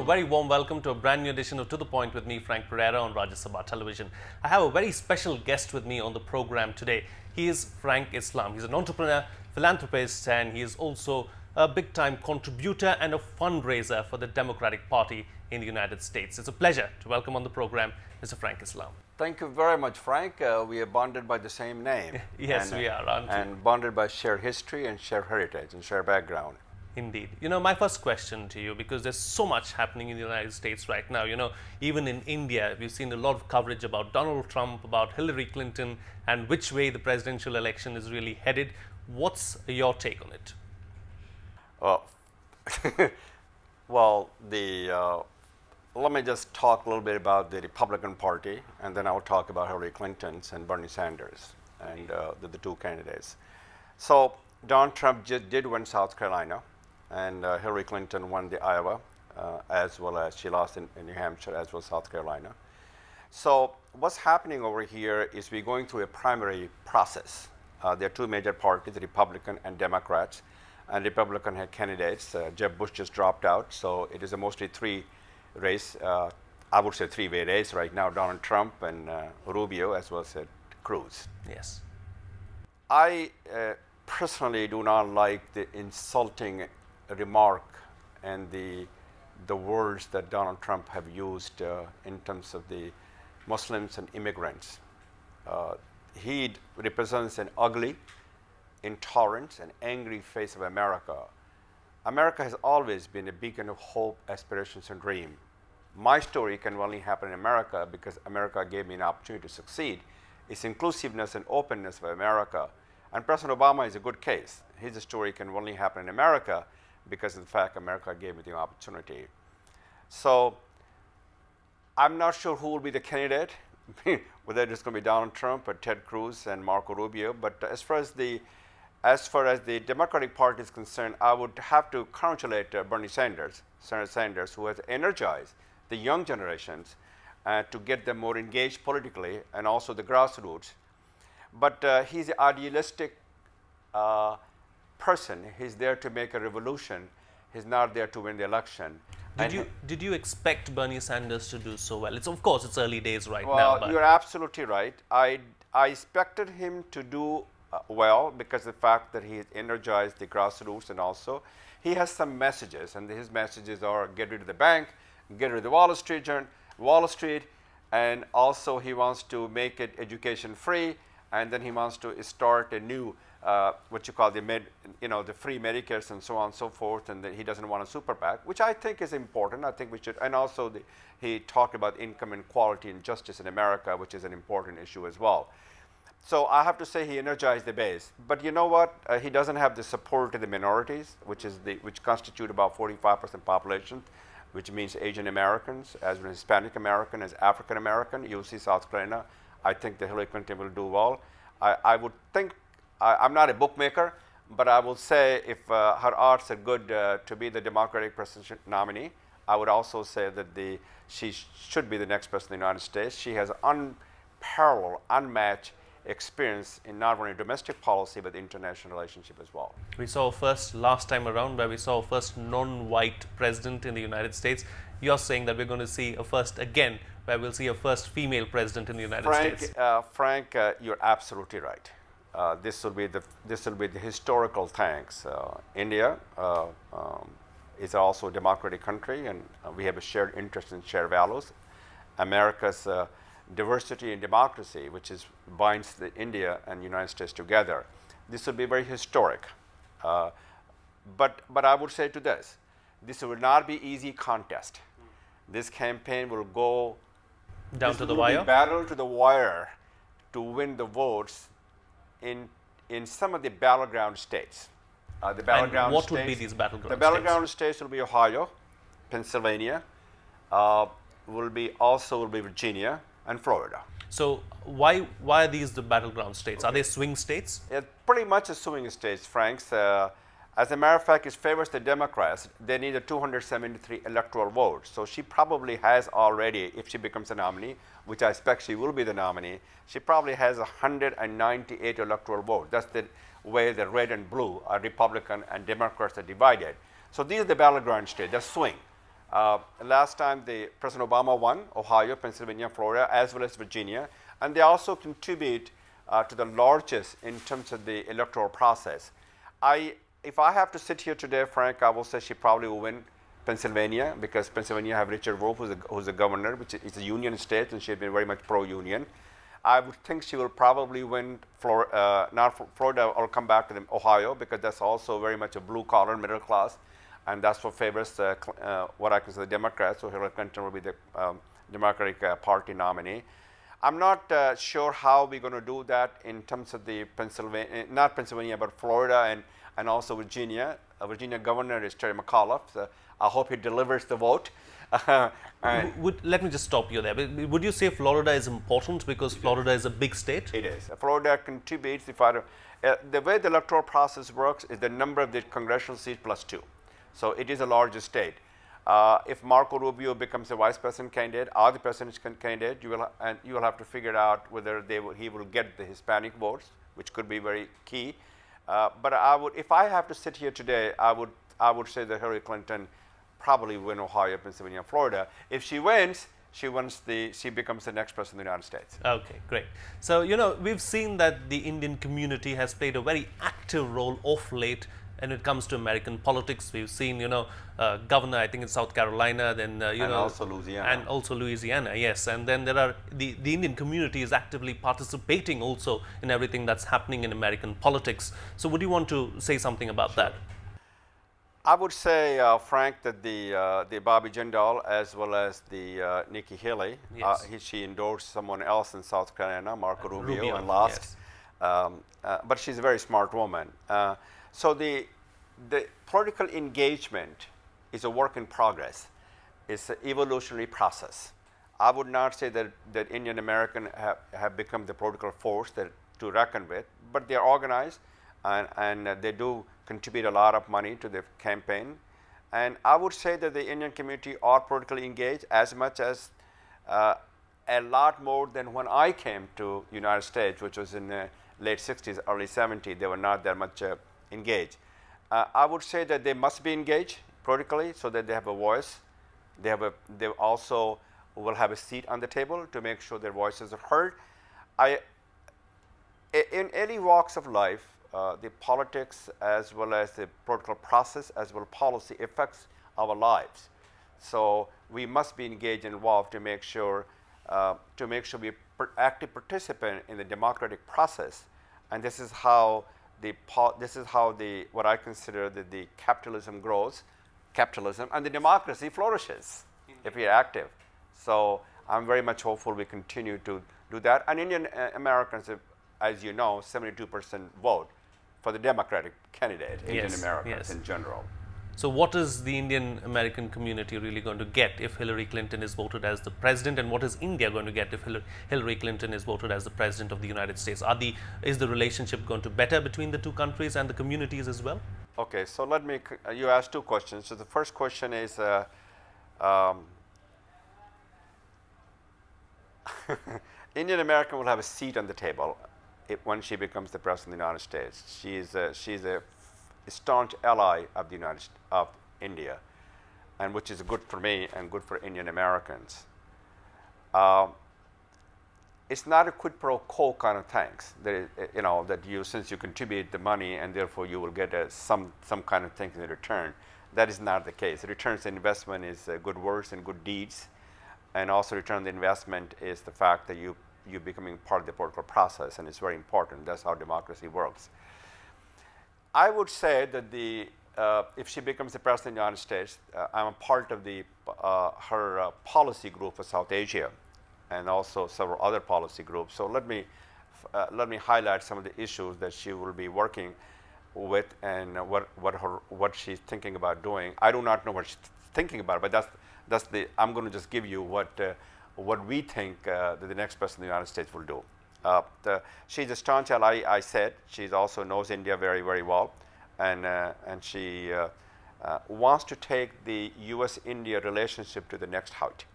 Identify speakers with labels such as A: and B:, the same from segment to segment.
A: very warm welcome to a brand new edition of To The Point with me, Frank Pereira, on Rajya Sabha Television. I have a very special guest with me on the program today. He is Frank Islam. He's an entrepreneur, philanthropist, and he is also a big-time contributor and a fundraiser for the Democratic Party in the United States. It's a pleasure to welcome on the program Mr. Frank Islam.
B: Thank you very much, Frank. We are bonded by the same name.
A: Yes, we are, aren't we?
B: And bonded by shared history and shared heritage and shared background.
A: Indeed. My first question to you, because there's so much happening in the United States right now, even in India, we've seen a lot of coverage about Donald Trump, about Hillary Clinton, and which way the presidential election is really headed. What's your take on it?
B: Well, let me just talk a little bit about the Republican Party, and then I'll talk about Hillary Clinton's and Bernie Sanders and the two candidates. So Donald Trump did win South Carolina, and Hillary Clinton won the Iowa, as well as she lost in New Hampshire, as well as South Carolina. So what's happening over here is we're going through a primary process. There are two major parties, the Republican and Democrats, and Republican had candidates. Jeb Bush just dropped out, so it is a mostly three-way race right now, Donald Trump and Rubio, as well as Cruz.
A: Yes.
B: I personally do not like the insulting remark and the words that Donald Trump have used in terms of the Muslims and immigrants. He represents an ugly, intolerant, and angry face of America. America has always been a beacon of hope, aspirations, and dream. My story can only happen in America because America gave me an opportunity to succeed. It's inclusiveness and openness of America. And President Obama is a good case. His story can only happen in America because, in fact, America gave me the opportunity. So I'm not sure who will be the candidate, whether it's going to be Donald Trump or Ted Cruz and Marco Rubio. But as far as the Democratic Party is concerned, I would have to congratulate Bernie Sanders, Senator Sanders, who has energized the young generations to get them more engaged politically and also the grassroots. But he's an idealistic person. He's there to make a revolution. He's not there to win the election.
A: Did you expect Bernie Sanders to do so well? Of course, it's early days right now.
B: Well, you're absolutely right. I expected him to do well because of the fact that he energized the grassroots, and also he has some messages, and his messages are get rid of the bank, get rid of the Wall Street, and also he wants to make it education free, and then he wants to start a new what you call the free Medicares and so on and so forth, and then he doesn't want a super PAC, which I think is important. I think we should, and also he talked about income inequality and justice in America, which is an important issue as well. So I have to say he energized the base. But you know what? He doesn't have the support of the minorities, which constitute about 45% population, which means Asian Americans, as well as Hispanic American, as African American. You'll see South Carolina. I think that Hillary Clinton will do well. I would think, I'm not a bookmaker, but I will say if her odds are good to be the Democratic presidential nominee, I would also say that she should be the next president of the United States. She has unparalleled, unmatched experience in not only domestic policy but international relationship as well.
A: We saw first last time around where we saw a first non-white president in the United States. You're saying that we're going to see a first again where we'll see a first female president in the United States.
B: Frank, you're absolutely right. This will be the historical thanks. India is also a democratic country, and we have a shared interest and shared values. America's diversity and democracy, which binds India and United States together. This will be very historic. But I would say to this will not be easy contest. This campaign will go
A: down to the wire.
B: Battle to the wire to win the votes in some of the battleground states.
A: Would be these battleground states?
B: The battleground states will be Ohio, Pennsylvania, will be Virginia, and Florida.
A: So why are these the battleground states? Are they swing states?
B: Pretty much a swing states, Frank. As a matter of fact, it favors the Democrats. They need a 273 electoral votes. So she probably has already, if she becomes a nominee, which I expect she will be the nominee, she probably has 198 electoral votes. That's the way the red and blue are Republican and Democrats are divided. So these are the battleground states. That's swing. Last time, President Obama won Ohio, Pennsylvania, Florida, as well as Virginia, and they also contribute to the largest in terms of the electoral process. If I have to sit here today, Frank, I will say she probably will win Pennsylvania, because Pennsylvania have Richard Wolff, who's a governor, which is a union state, and she has been very much pro-union. I would think she will probably win Florida, or come back to Ohio, because that's also very much a blue-collar, middle class, and that's what favors what I consider Democrats. So Hillary Clinton will be the Democratic Party nominee. I'm not sure how we're going to do that in terms of the not Pennsylvania, but Florida and also Virginia. Virginia governor is Terry McAuliffe. So I hope he delivers the vote.
A: Let me just stop you there. Would you say Florida is important because Florida is a big state?
B: It is. Florida contributes. The way the electoral process works is the number of the congressional seats plus 2. So it is a larger state. If Marco Rubio becomes the vice president candidate or the president's candidate, you will have to figure out whether he will get the Hispanic votes, which could be very key. But if I have to sit here today, I would say that Hillary Clinton probably win Ohio, Pennsylvania, Florida. If she wins, she becomes the next president of the United States.
A: Okay, great. So, we've seen that the Indian community has played a very active role of late when it comes to American politics. We've seen, governor, I think in South Carolina, then,
B: and also Louisiana.
A: And also Louisiana, yes. And then there are, the Indian community is actively participating also in everything that's happening in American politics. So would you want to say something about that?
B: I would say, Frank, that the Bobby Jindal as well as the Nikki Haley,
A: yes.
B: She endorsed someone else in South Carolina, Marco Rubio, and lost.
A: Yes.
B: But she's a very smart woman. So the political engagement is a work in progress. It's an evolutionary process. I would not say that Indian Americans have become the political force to reckon with, but they're organized and they do contribute a lot of money to the campaign. And I would say that the Indian community are politically engaged as much as a lot more than when I came to United States, which was in the late 60s, early 70s. They were not that much engaged. I would say that they must be engaged politically so that they have a voice. They also will have a seat on the table to make sure their voices are heard. In any walks of life, the politics as well as the political process as well as policy affects our lives. So we must be engaged and involved to make sure we active participant in the democratic process. And this is how what I consider the capitalism grows, and the democracy flourishes if we are active. So I'm very much hopeful we continue to do that. And Indian Americans, as you know, 72% vote for the Democratic candidate, Indian Americans in general.
A: So what is the Indian American community really going to get if Hillary Clinton is voted as the president, and what is India going to get if Hillary Clinton is voted as the president of the United States? Is the relationship going to better between the two countries and the communities as well?
B: Okay, so you asked two questions. So the first question is, Indian American will have a seat on the table when she becomes the president of the United States. She's a staunch ally of India, and which is good for me and good for Indian Americans. It's not a quid pro quo kind of thanks. Since you contribute the money and therefore you will get some kind of thing in return. That is not the case. The returns on investment is good words and good deeds, and also return on the investment is the fact that you're becoming part of the political process, and it's very important. That's how democracy works. I would say that if she becomes the president of the United States, I'm a part of her policy group for South Asia, and also several other policy groups. So let me highlight some of the issues that she will be working with, and what she's thinking about doing. I do not know what she's thinking about, but I'm going to just give you what we think that the next president of the United States will do. She's a staunch ally, I said. She also knows India very, very well, and she wants to take the U.S.-India relationship to the next height.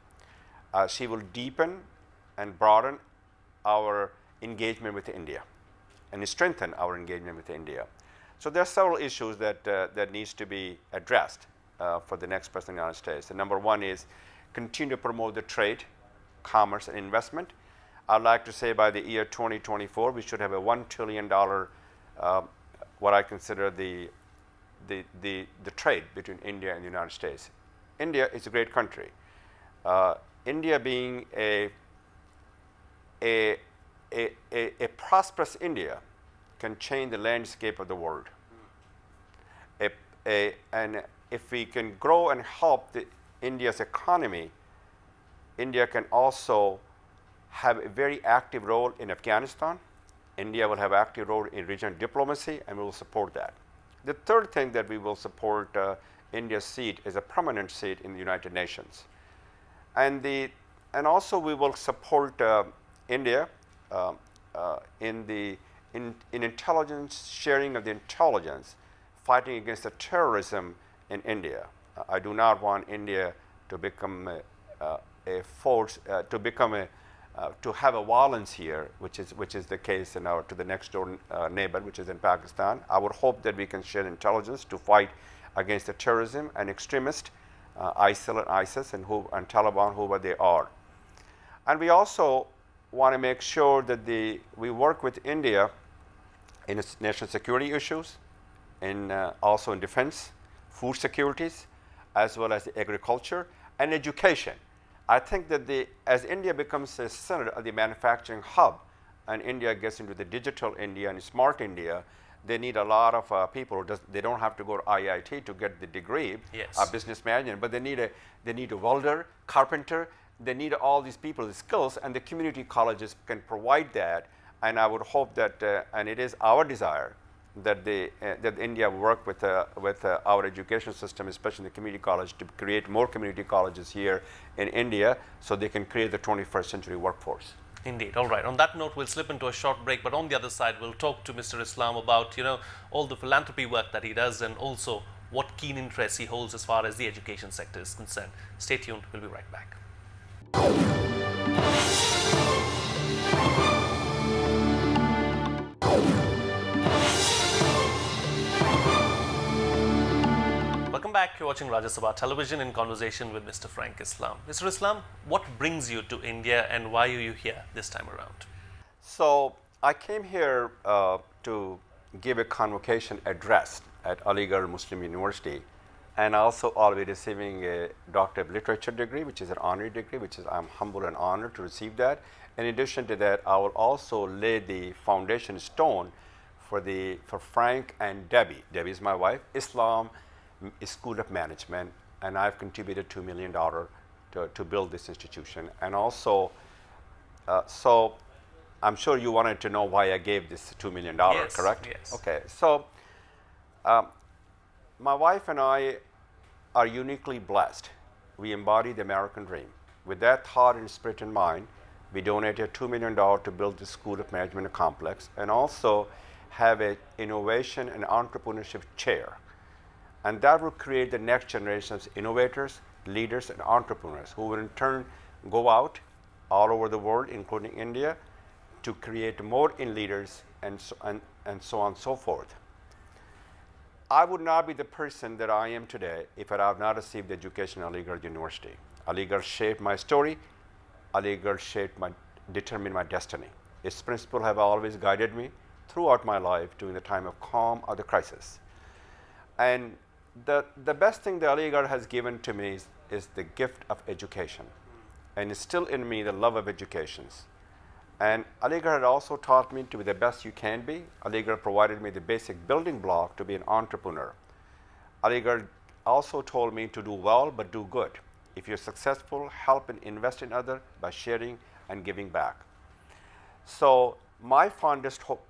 B: She will deepen and broaden our engagement with India, and strengthen our engagement with India. So there are several issues that needs to be addressed. for the next president of the United States. And number one is continue to promote the trade, commerce, and investment. I'd like to say by the year 2024, we should have a $1 trillion, what I consider the trade between India and the United States. India is a great country. India being a prosperous India can change the landscape of the world. And if we can grow and help India's economy, India can also have a very active role in Afghanistan. India will have an active role in regional diplomacy, and we will support that. The third thing that we will support India's seat is a permanent seat in the United Nations. And also we will support India in intelligence, sharing of the intelligence, fighting against the terrorism in India. I do not want India to become a force, to have a violence here, which is the case in to the next door neighbor, which is in Pakistan. I would hope that we can share intelligence to fight against the terrorism and extremists, ISIL and ISIS and Taliban, whoever they are. And we also want to make sure that we work with India in its national security issues, also in defense, food securities, as well as agriculture and education. I think that as India becomes a center of the manufacturing hub, and India gets into the digital India and smart India, they need a lot of people. They don't have to go to IIT to get the degree of business management, but they need a welder, carpenter. They need all these people, the skills, and the community colleges can provide that. And I would hope that, and it is our desire, that India work with our education system, especially the community college, to create more community colleges here in India, so they can create the 21st century workforce.
A: Indeed. All right. On that note, we'll slip into a short break, but on the other side, we'll talk to Mr. Islam about all the philanthropy work that he does, and also what keen interest he holds as far as the education sector is concerned. Stay tuned. We'll be right back. Welcome back. You're watching Rajya Sabha Television in conversation with Mr. Frank Islam. Mr. Islam, what brings you to India and why are you here this time around?
B: So I came here to give a convocation address at Aligarh Muslim University, and also I'll be receiving a Doctor of Literature degree, which is an honorary degree, which is I'm humble and honored to receive that. In addition to that, I will also lay the foundation stone for Frank and Debbie. Debbie is my wife. Islam School of Management, and I've contributed $2 million to build this institution. And also, so I'm sure you wanted to know why I gave this $2 million,
A: yes,
B: correct?
A: Yes.
B: Okay, so my wife and I are uniquely blessed. We embody the American dream. With that thought and spirit in mind, we donated $2 million to build the School of Management complex, and also have an innovation and entrepreneurship chair. And that will create the next generation of innovators, leaders, and entrepreneurs who will in turn go out all over the world, including India, to create more in leaders and so on and so forth. I would not be the person that I am today if I have not received education at Aligarh University. Aligarh shaped my story. Aligarh determined my destiny. Its principles have always guided me throughout my life during the time of calm or the crisis. And the best thing that Aligarh has given to me is the gift of education, and it's still in me the love of education. And Aligarh had also taught me to be the best you can be. Aligarh provided me the basic building block to be an entrepreneur. Aligarh also told me to do well, but do good. If you're successful, help and invest in others by sharing and giving back. So my fondest hope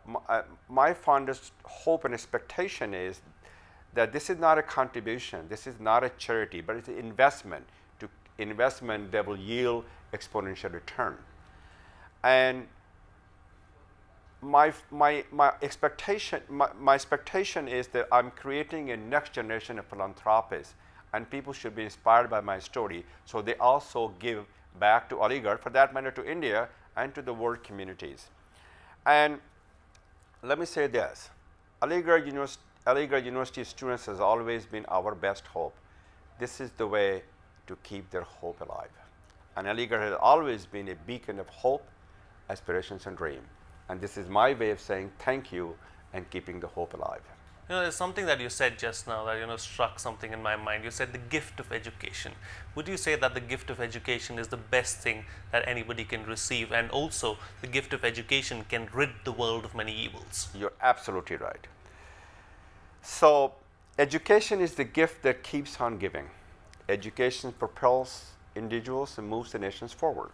B: and expectation is that this is not a contribution, this is not a charity, but it's an investment that will yield exponential return. And my expectation is that I'm creating a next generation of philanthropists, and people should be inspired by my story, so they also give back to Aligarh, for that matter to India and to the world communities. And let me say this, Aligarh University students has always been our best hope. this is the way to keep their hope alive. And Aligarh has always been a beacon of hope, aspirations, and dream. And this is my way of saying thank you and keeping the hope alive.
A: There's something that you said just now that, struck something in my mind. You said the gift of education. Would you say that the gift of education is the best thing that anybody can receive, and also the gift of education can rid the world of many evils?
B: You're absolutely right. So, education is the gift that keeps on giving. Education propels individuals and moves the nations forward.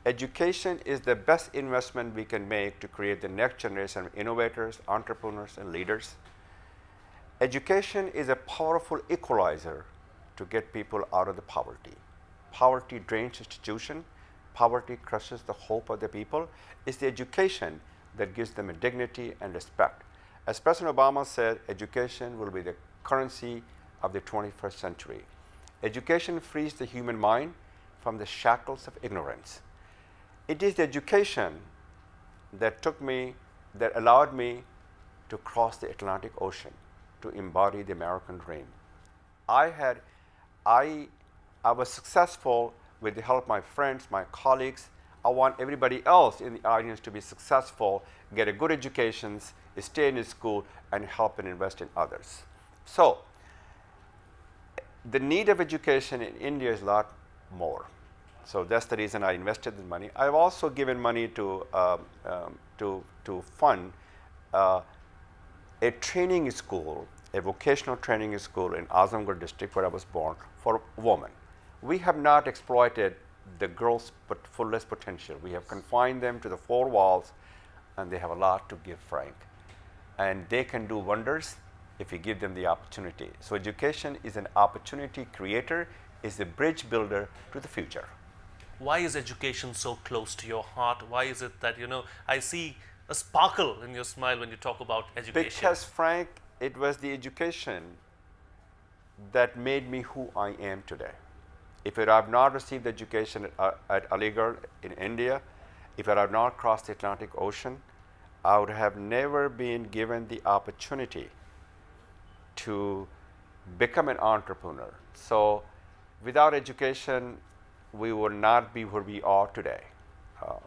B: Education is the best investment we can make to create the next generation of innovators, entrepreneurs, and leaders. Education is a powerful equalizer to get people out of the poverty. Poverty drains institutions. Poverty crushes the hope of the people. It's the education that gives them a dignity and respect. As President Obama said, education will be the currency of the 21st century. Education frees the human mind from the shackles of ignorance. It is the education that allowed me to cross the Atlantic Ocean, to embody the American dream. I was successful with the help of my friends, my colleagues. I want everybody else in the audience to be successful, get a good education, stay in school, and help and invest in others. So, the need of education in India is a lot more. So that's the reason I invested the money. I've also given money to fund a training school, a vocational training school in Azamgarh district where I was born, for women. We have not exploited the girls' fullest potential. We have confined them to the four walls, and they have a lot to give, Frank. And they can do wonders if you give them the opportunity. So education is an opportunity creator, is a bridge builder to the future.
A: Why is education so close to your heart? Why is it that, I see a sparkle in your smile when you talk about education?
B: Because, Frank, it was the education that made me who I am today. If I had not received education at Aligarh in India, if I had not crossed the Atlantic Ocean, I would have never been given the opportunity to become an entrepreneur. So without education, we would not be where we are today.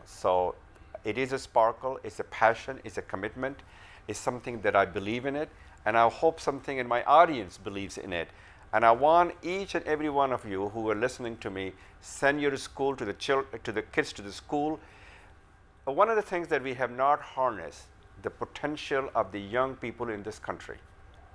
B: So it is a sparkle, it's a passion, it's a commitment, it's something that I believe in it, and I hope something in my audience believes in it. And I want each and every one of you who are listening to me, send your school to the kids to the school. One of the things that we have not harnessed, the potential of the young people in this country.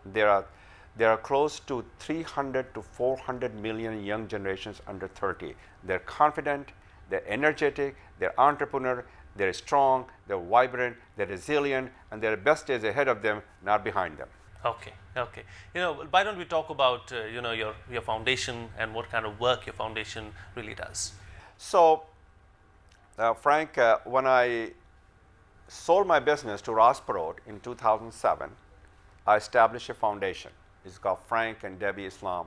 B: There are close to 300 to 400 million young generations under 30. They're confident, they're energetic, they're entrepreneur, they're strong, they're vibrant, they're resilient, and their best days ahead of them, not behind them.
A: Okay. Why don't we talk about your foundation and what kind of work your foundation really does?
B: So, Frank, when I sold my business to Ross Perot in 2007, I established a foundation. It's called Frank and Debbie Islam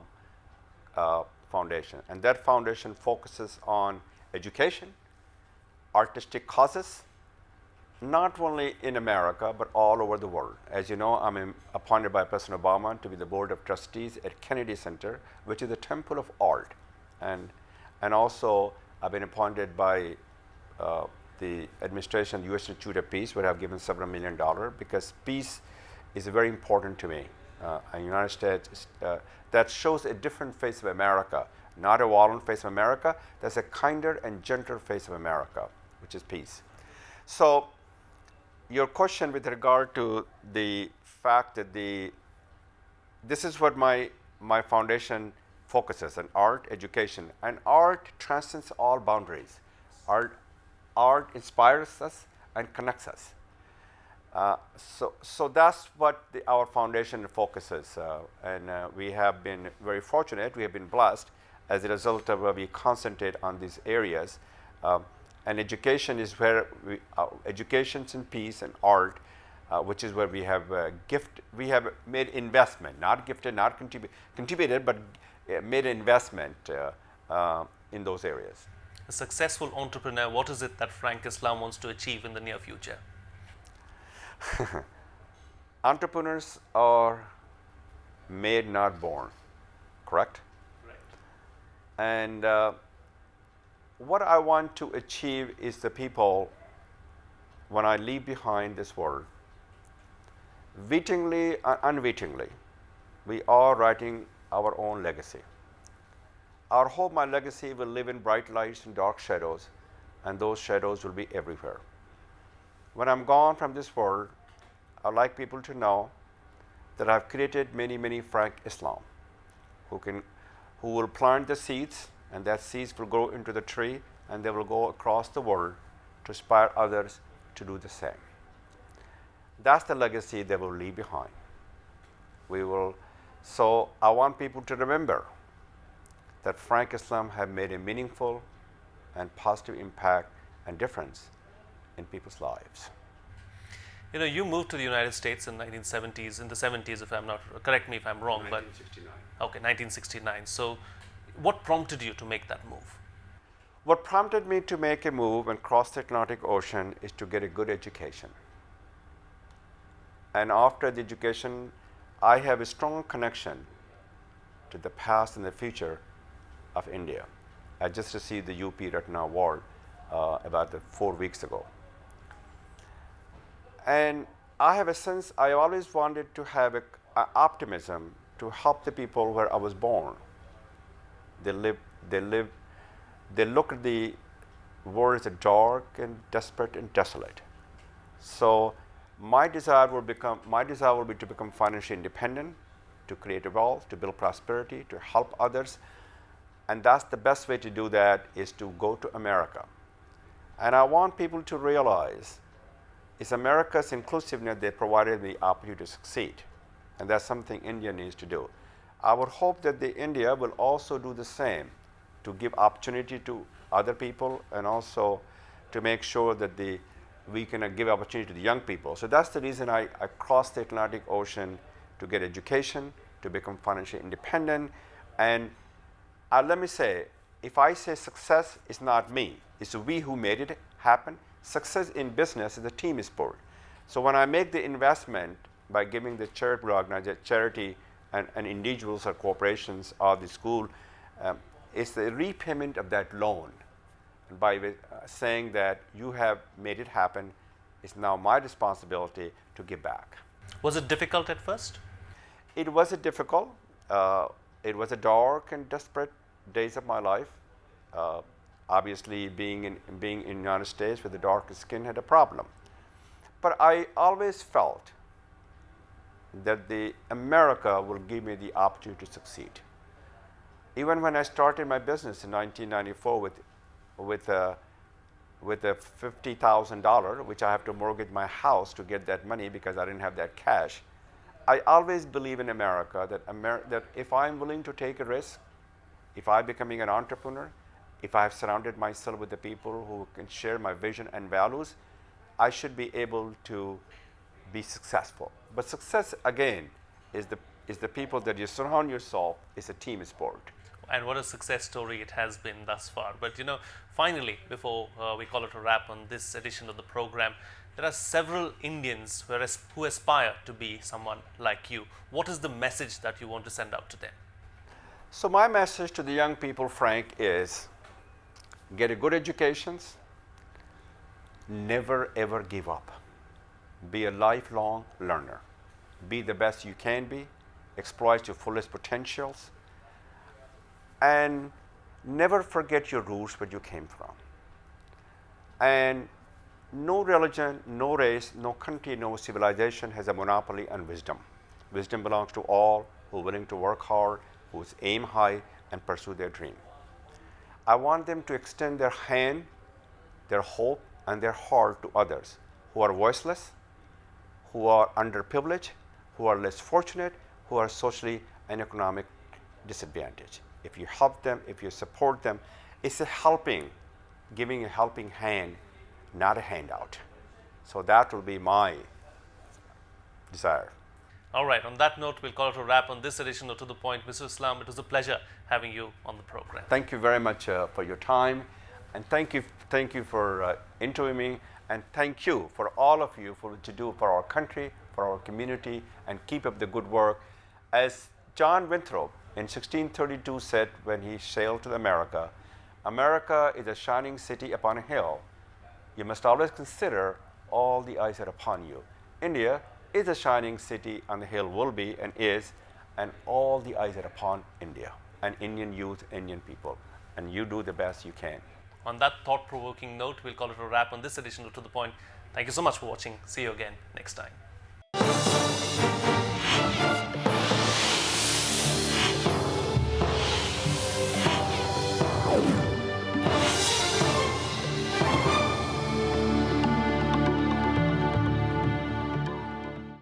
B: Foundation, and that foundation focuses on education, artistic causes, not only in America but all over the world. As you know, I'm appointed by President Obama to be the board of trustees at Kennedy Center, which is a temple of art, and also I've been appointed by the administration, U.S. Institute of Peace, where I've given several $1 million because peace is very important to me. In the United States, that shows a different face of America, not a violent face of America. There's a kinder and gentler face of America, which is peace. So, your question with regard to the fact that this is what my foundation focuses on: art, education, and art transcends all boundaries. Art inspires us and connects us. So that's what our foundation focuses, and we have been very fortunate. We have been blessed as a result of we concentrate on these areas. And education is where education's in peace and art, which is where we have we have made investment, not gifted, not contributed, but made investment in those areas.
A: A successful entrepreneur, what is it that Frank Islam wants to achieve in the near future?
B: Entrepreneurs are made, not born, correct? And what I want to achieve is the people, when I leave behind this world, wittingly and unwittingly, we are writing our own legacy. I hope my legacy will live in bright lights and dark shadows, and those shadows will be everywhere. When I'm gone from this world, I'd like people to know that I've created many, many Frank Islam who will plant the seeds, and that seeds will grow into the tree, and they will go across the world to inspire others to do the same. That's the legacy they will leave behind. So I want people to remember that Frank Islam have made a meaningful and positive impact and difference in people's lives.
A: You know, you moved to the United States in 1970s, in the 70s, if I'm not, correct me if I'm wrong,
B: 1969.
A: but okay, 1969. So, what prompted you to make that move?
B: What prompted me to make a move and cross the Atlantic Ocean is to get a good education. And after the education, I have a strong connection to the past and the future of India. I just received the UP Ratna Award about 4 weeks ago. And I have a sense, I always wanted to have an optimism to help the people where I was born. They look at the world as dark and desperate and desolate. So my desire will be to become financially independent, to create wealth, to build prosperity, to help others. And that's the best way to do that, is to go to America. And I want people to realize it's America's inclusiveness that provided the opportunity to succeed. And that's something India needs to do. I would hope that India will also do the same, to give opportunity to other people, and also to make sure that we can give opportunity to the young people. So that's the reason I crossed the Atlantic Ocean, to get education, to become financially independent. And let me say, if I say success, it's not me, it's we who made it happen. Success in business is a team sport. So when I make the investment by giving the charity and individuals or corporations or the school, it's the repayment of that loan. And by saying that you have made it happen, it's now my responsibility to give back.
A: Was it difficult at first?
B: It was difficult. It was a dark and desperate days of my life. Obviously, being in the United States with the darker skin had a problem. But I always felt that America will give me the opportunity to succeed. Even when I started my business in 1994 with the $50,000, which I have to mortgage my house to get that money because I didn't have that cash, I always believe in America that if I'm willing to take a risk, if I'm becoming an entrepreneur, if I have surrounded myself with the people who can share my vision and values, I should be able to be successful. But success, again, is the people that you surround yourself. Is a team sport.
A: And what a success story it has been thus far. But you know, finally, before we call it a wrap on this edition of the program, there are several Indians who aspire to be someone like you. What is the message that you want to send out to them?
B: So my message to the young people, Frank, is get a good education. Never ever give up. Be a lifelong learner. Be the best you can be. Exploit your fullest potentials. And never forget your roots, where you came from. And no religion, no race, no country, no civilization has a monopoly on wisdom. Wisdom belongs to all who are willing to work hard, who aim high and pursue their dream. I want them to extend their hand, their hope, and their heart to others who are voiceless, who are underprivileged, who are less fortunate, who are socially and economic disadvantaged. If you help them, if you support them, it's giving a helping hand, not a handout. So that will be my desire.
A: All right, on that note, we'll call it a wrap on this edition of To The Point. Mr. Islam, it was a pleasure having you on the program.
B: Thank you very much for your time, and thank you for interviewing me, and thank you for all of you for what you do for our country, for our community, and keep up the good work. As John Winthrop in 1632 said when he sailed to America, America is a shining city upon a hill. You must always consider all the eyes are upon you. India is a shining city on the hill, will be and is, and all the eyes are upon India and Indian youth, Indian people. And you do the best you can.
A: On that thought-provoking note, we'll call it a wrap on this edition of To The Point. Thank you so much for watching. See you again next time.